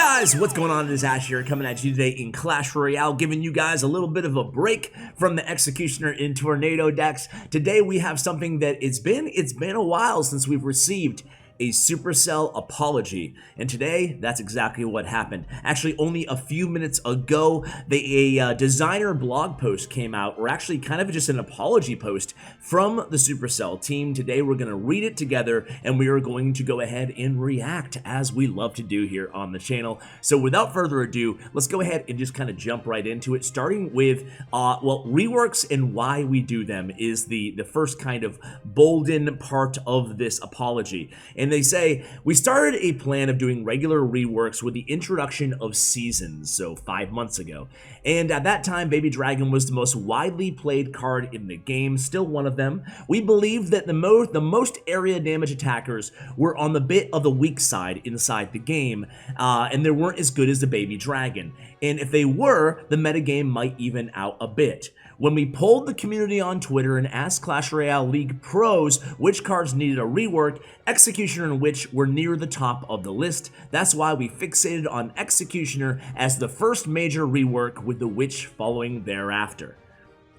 Guys, what's going on? It is Ash here coming at you today in Clash Royale, giving you guys a little bit of a break from the Executioner in Tornado decks. Today we have something that it's been a while since we've received a Supercell apology, and today that's exactly what happened. Actually, only a few minutes ago, a designer blog post came out, or actually kind of just an apology post from the Supercell team. Today we're going to read it together, and we are going to go ahead and react as we love to do here on the channel. So without further ado, let's go ahead and just kind of jump right into it, starting with well, reworks and why we do them is the first kind of bolden part of this apology. And they say, we started a plan of doing regular reworks with the introduction of seasons, so 5 months ago. And at that time, Baby Dragon was the most widely played card in the game, still one of them. We believed that the most area damage attackers were on the bit of the weak side inside the game, and they weren't as good as the Baby Dragon. And if they were, the metagame might even out a bit. When we polled the community on Twitter and asked Clash Royale League pros which cards needed a rework, Executioner and Witch were near the top of the list. That's why we fixated on Executioner as the first major rework, with the Witch following thereafter.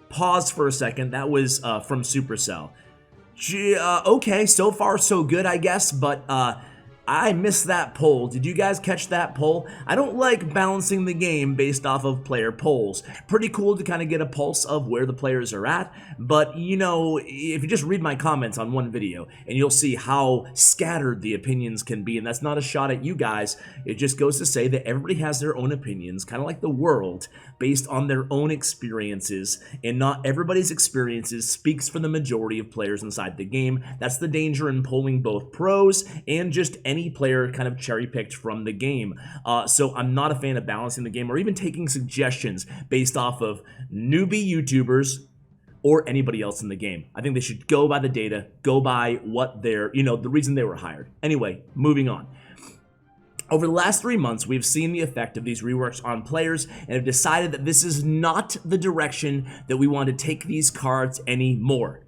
Pause for a second, that was from Supercell. Okay, so far so good, I guess, but I missed that poll. Did you guys catch that poll? I don't like balancing the game based off of player polls. Pretty cool to kind of get a pulse of where the players are at, but you know, if you just read my comments on one video and you'll see how scattered the opinions can be, and that's not a shot at you guys. It just goes to say that everybody has their own opinions, kind of like the world, based on their own experiences, and not everybody's experiences speaks for the majority of players inside the game. That's the danger in polling both pros and just any player kind of cherry-picked from the game. So I'm not a fan of balancing the game or even taking suggestions based off of newbie YouTubers or anybody else in the game. I think they should go by the data, go by what they're, the reason they were hired. Anyway, moving on. Over the last 3 months, we've seen the effect of these reworks on players and have decided that this is not the direction that we want to take these cards anymore.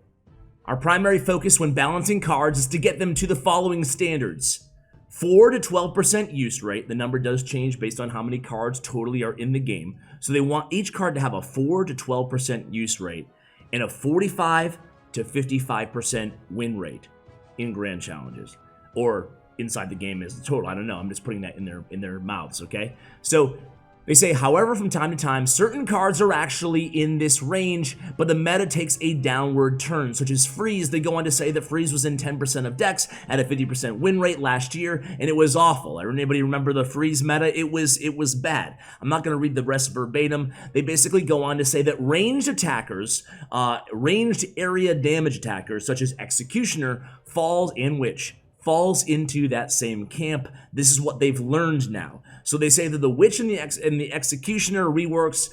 Our primary focus when balancing cards is to get them to the following standards. 4 to 12% use rate. The number does change based on how many cards totally are in the game. So they want each card to have a 4 to 12% use rate and a 45 to 55% win rate in grand challenges, or inside the game as a total. I don't know. I'm just putting that in their mouths, okay? So they say, however, from time to time, certain cards are actually in this range, but the meta takes a downward turn, such as Freeze. They go on to say that Freeze was in 10% of decks at a 50% win rate last year, and it was awful. Anybody remember the Freeze meta? It was bad. I'm not going to read the rest verbatim. They basically go on to say that ranged attackers, ranged area damage attackers, such as Executioner, falls into that same camp. This is what they've learned now. So they say that the Witch and the Executioner reworks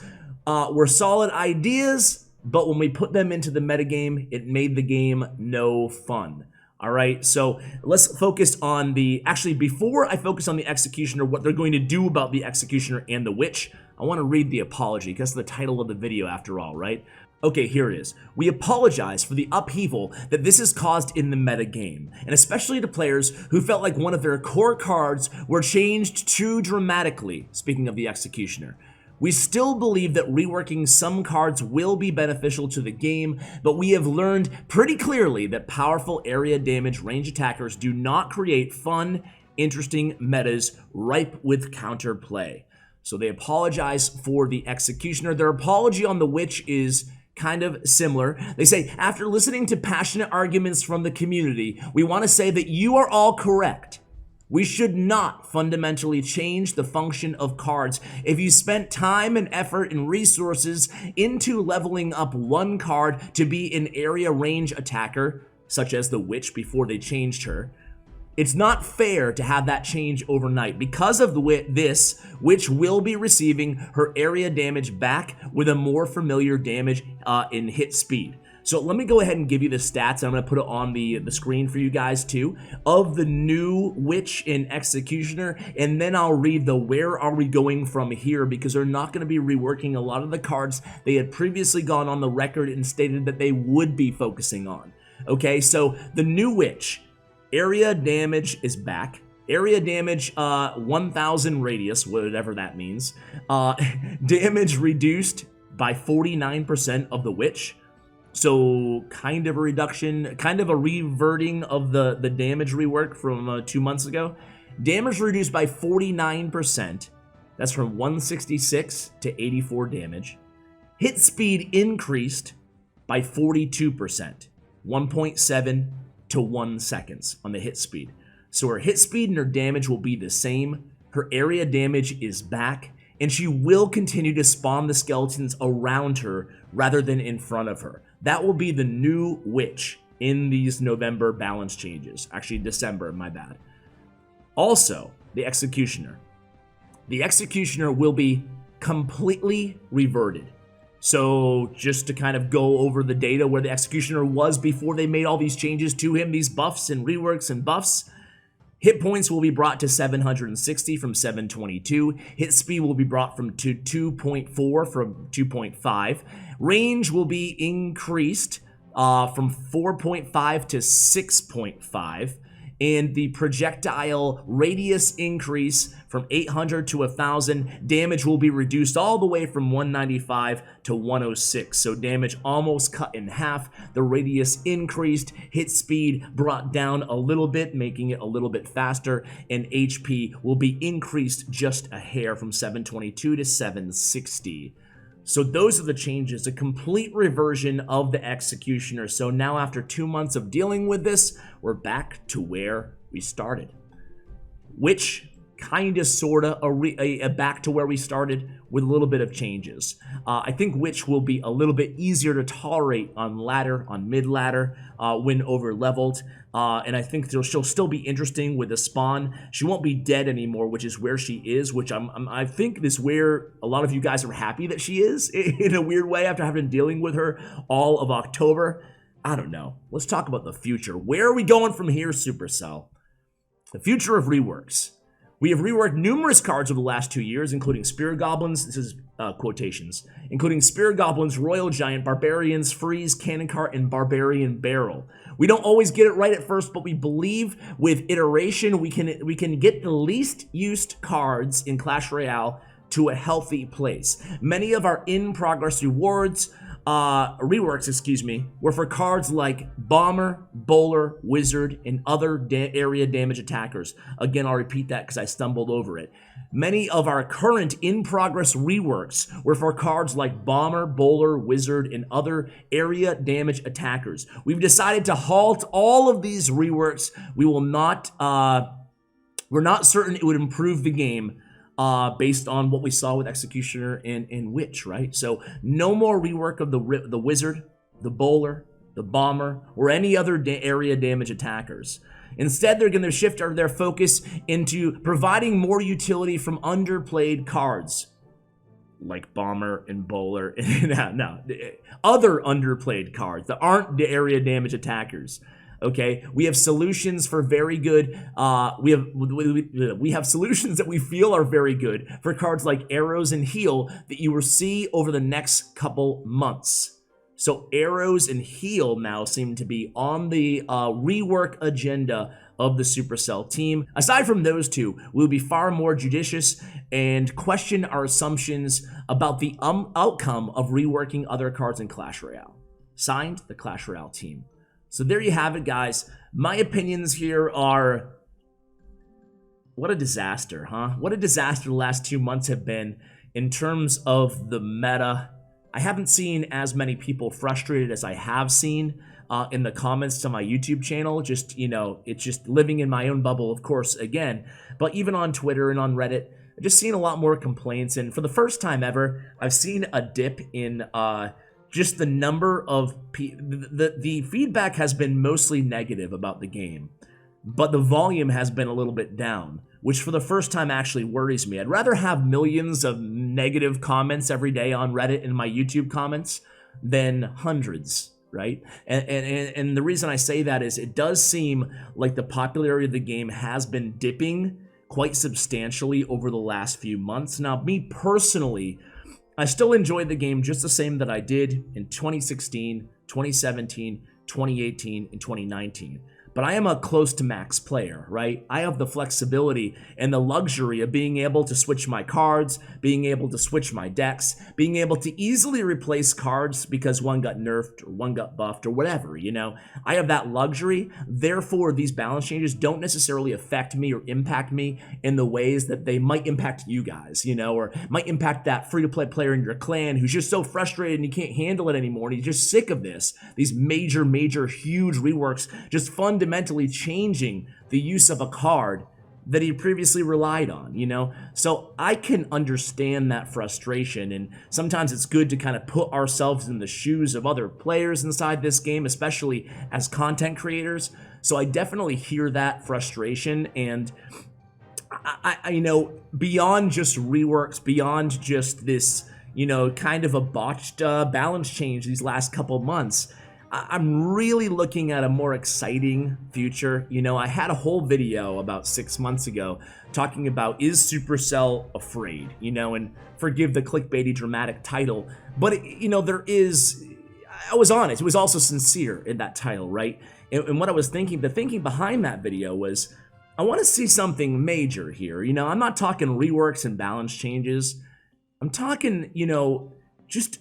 were solid ideas, but when we put them into the metagame, it made the game no fun. All right, so let's focus on actually, before I focus on the Executioner, what they're going to do about the Executioner and the Witch, I want to read the apology, because it's the title of the video after all, right? Okay, here it is. We apologize for the upheaval that this has caused in the metagame, and especially to players who felt like one of their core cards were changed too dramatically, speaking of the Executioner. We still believe that reworking some cards will be beneficial to the game, but we have learned pretty clearly that powerful area damage range attackers do not create fun, interesting metas ripe with counterplay. So they apologize for the Executioner. Their apology on the Witch is kind of similar. They say, after listening to passionate arguments from the community, we want to say that you are all correct. We should not fundamentally change the function of cards. If you spent time and effort and resources into leveling up one card to be an area range attacker, such as the Witch before they changed her, it's not fair to have that change overnight. Because of this, Witch will be receiving her area damage back with a more familiar damage in hit speed. So let me go ahead and give you the stats. I'm going to put it on the screen for you guys too, of the new Witch and Executioner, and then I'll read the where are we going from here, because they're not going to be reworking a lot of the cards they had previously gone on the record and stated that they would be focusing on. Okay, so the new Witch, area damage is back. Area damage, 1,000 radius, whatever that means. Damage reduced by 49% of the witch. So kind of a reduction, kind of a reverting of the damage rework from 2 months ago. Damage reduced by 49%. That's from 166 to 84 damage. Hit speed increased by 42%, 1.7 to 1 seconds on the hit speed. So her hit speed and her damage will be the same. Her area damage is back, and she will continue to spawn the skeletons around her rather than in front of her. That will be the new witch in these November balance changes. Actually, December, my bad. Also, the Executioner. The Executioner will be completely reverted. So just to kind of go over the data where the Executioner was before they made all these changes to him, these buffs and reworks and buffs, hit points will be brought to 760 from 722. Hit speed will be brought to 2.4 from 2.5. Range will be increased from 4.5 to 6.5. And the projectile radius increase from 800 to 1,000. Damage will be reduced all the way from 195 to 106. So damage almost cut in half. The radius increased. Hit speed brought down a little bit, making it a little bit faster. And HP will be increased just a hair from 722 to 760. So those are the changes, a complete reversion of the Executioner. So now after 2 months of dealing with this, we're back to where we started. Which kind of sort of back to where we started with a little bit of changes. I think Witch will be a little bit easier to tolerate on ladder, on mid ladder, when over leveled. And I think she'll still be interesting with the spawn. She won't be dead anymore, which is where she is, which I think is where a lot of you guys are happy that she is in a weird way after having been dealing with her all of October. I don't know. Let's talk about the future. Where are we going from here, Supercell? The future of reworks. We have reworked numerous cards over the last 2 years, including Spirit Goblins, this is quotations, including Spirit Goblins, Royal Giant, Barbarians, Freeze, Cannon Cart, and Barbarian Barrel. We don't always get it right at first, but we believe with iteration we can get the least used cards in Clash Royale to a healthy place. Many of our in-progress rewards, reworks, were for cards like Bomber, Bowler, Wizard, and other area damage attackers. Again, I'll repeat that because I stumbled over it. Many of our current in-progress reworks were for cards like Bomber, Bowler, Wizard, and other area damage attackers. We've decided to halt all of these reworks. We will not, we're not certain it would improve the game, based on what we saw with Executioner and Witch, right? So no more rework of the Wizard, the Bowler, the Bomber, or any other area damage attackers. Instead, they're going to shift their focus into providing more utility from underplayed cards, like Bomber and Bowler, other underplayed cards that aren't the area damage attackers. Okay, we have solutions for very good. We have solutions that we feel are very good for cards like Arrows and Heal that you will see over the next couple months. So Arrows and Heal now seem to be on the rework agenda of the Supercell team. Aside from those two, we'll be far more judicious and question our assumptions about the outcome of reworking other cards in Clash Royale. Signed, the Clash Royale team. So there you have it, guys. My opinions here are, what a disaster, huh? What a disaster the last 2 months have been in terms of the meta. I haven't seen as many people frustrated as I have seen in the comments to my YouTube channel. Just, you know, it's just living in my own bubble, of course, again. But even on Twitter and on Reddit, I've just seen a lot more complaints. And for the first time ever, I've seen a dip in just the number of the feedback has been mostly negative about the game, but the volume has been a little bit down, which for the first time actually worries me. I'd rather have millions of negative comments every day on Reddit and my YouTube comments than hundreds, right? And the reason I say that is it does seem like the popularity of the game has been dipping quite substantially over the last few months. Now, me personally, I still enjoy the game just the same that I did in 2016, 2017, 2018, and 2019. but I am a close to max player, right? I have the flexibility and the luxury of being able to switch my cards, being able to switch my decks, being able to easily replace cards because one got nerfed or one got buffed or whatever, you know? I have that luxury. Therefore, these balance changes don't necessarily affect me or impact me in the ways that they might impact you guys, you know, or might impact that free-to-play player in your clan who's just so frustrated and he can't handle it anymore and he's just sick of this. These major, huge reworks just fundamentally changing the use of a card that he previously relied on, you know? So I can understand that frustration, and sometimes it's good to kind of put ourselves in the shoes of other players inside this game, especially as content creators. So I definitely hear that frustration, and I you know, beyond just reworks, beyond just this, you know, kind of a botched balance change these last couple months, I'm really looking at a more exciting future. You know, I had a whole video about 6 months ago talking about, is Supercell afraid? You know, and forgive the clickbaity dramatic title, but it, you know, I was honest. It was also sincere in that title, right? And what I was thinking, the thinking behind that video was, I want to see something major here. You know, I'm not talking reworks and balance changes. I'm talking, you know, just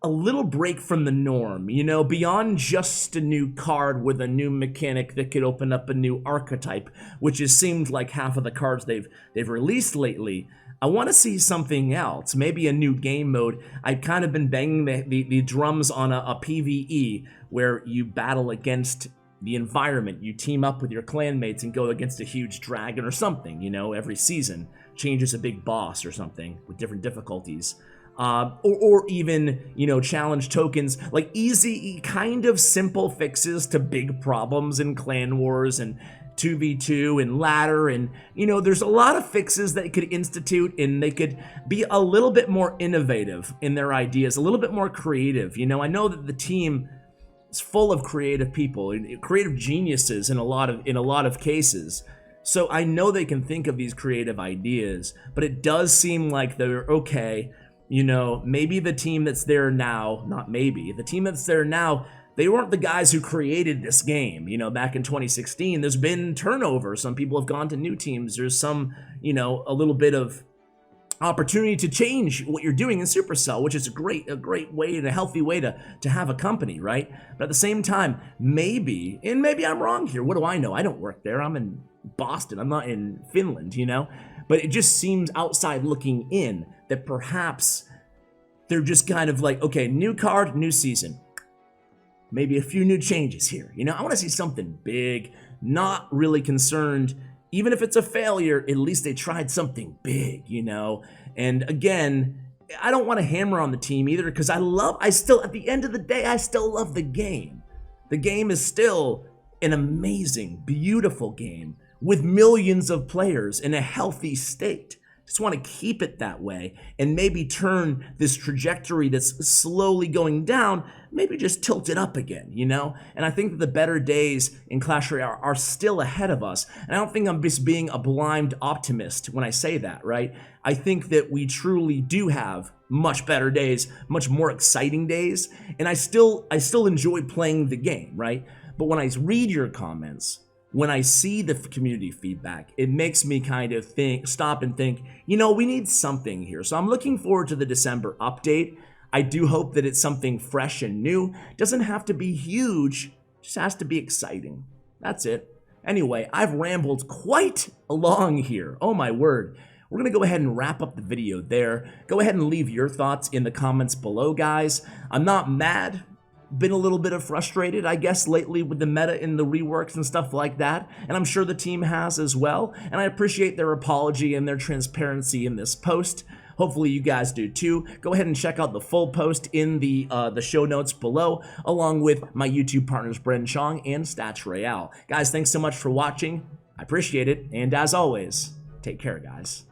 a little break from the norm, you know, beyond just a new card with a new mechanic that could open up a new archetype, which has seemed like half of the cards they've released lately. I want to see something else, maybe a new game mode. I've kind of been banging the drums on a PvE where you battle against the environment. You team up with your clanmates and go against a huge dragon or something, you know, every season changes a big boss or something with different difficulties. Or even, you know, challenge tokens, like easy, kind of simple fixes to big problems in clan wars and 2v2 and ladder, and, you know, there's a lot of fixes that could institute, and they could be a little bit more innovative in their ideas, a little bit more creative. You know, I know that the team is full of creative people, creative geniuses in a lot of cases. So I know they can think of these creative ideas, but it does seem like they're okay. You know, maybe the team that's there now, not maybe, the team that's there now, they weren't the guys who created this game. You know, back in 2016, there's been turnover. Some people have gone to new teams. There's some, you know, a little bit of opportunity to change what you're doing in Supercell, which is a great way and a healthy way to have a company, right? But at the same time, maybe, and maybe I'm wrong here. What do I know? I don't work there. I'm in Boston. I'm not in Finland, you know? But it just seems outside looking in that perhaps they're just kind of like, okay, new card, new season. Maybe a few new changes here. You know, I want to see something big, not really concerned. Even if it's a failure, at least they tried something big, you know? And again, I don't want to hammer on the team either, because I still, at the end of the day, I still love the game. The game is still an amazing, beautiful game with millions of players in a healthy state. Just want to keep it that way and maybe turn this trajectory that's slowly going down, maybe just tilt it up again, you know? And I think that the better days in Clash Royale are still ahead of us. And I don't think I'm just being a blind optimist when I say that, right? I think that we truly do have much better days, much more exciting days, and I still enjoy playing the game, right? But when I read your comments, when I see the community feedback, it makes me kind of stop and think, you know, we need something here. So I'm looking forward to the December update. I do hope that it's something fresh and new. It doesn't have to be huge, just has to be exciting. That's it. Anyway, I've rambled quite long here. Oh my word. We're going to go ahead and wrap up the video there. Go ahead and leave your thoughts in the comments below, guys. I'm not mad. Been a little bit of frustrated, I guess, lately with the meta in the reworks and stuff like that, and I'm sure the team has as well, and I appreciate their apology and their transparency in this post. Hopefully you guys do too. Go ahead and check out the full post in the show notes below, along with my YouTube partners Bren Chong and Stats Royale. Guys, thanks so much for watching. I appreciate it, and as always, take care, guys.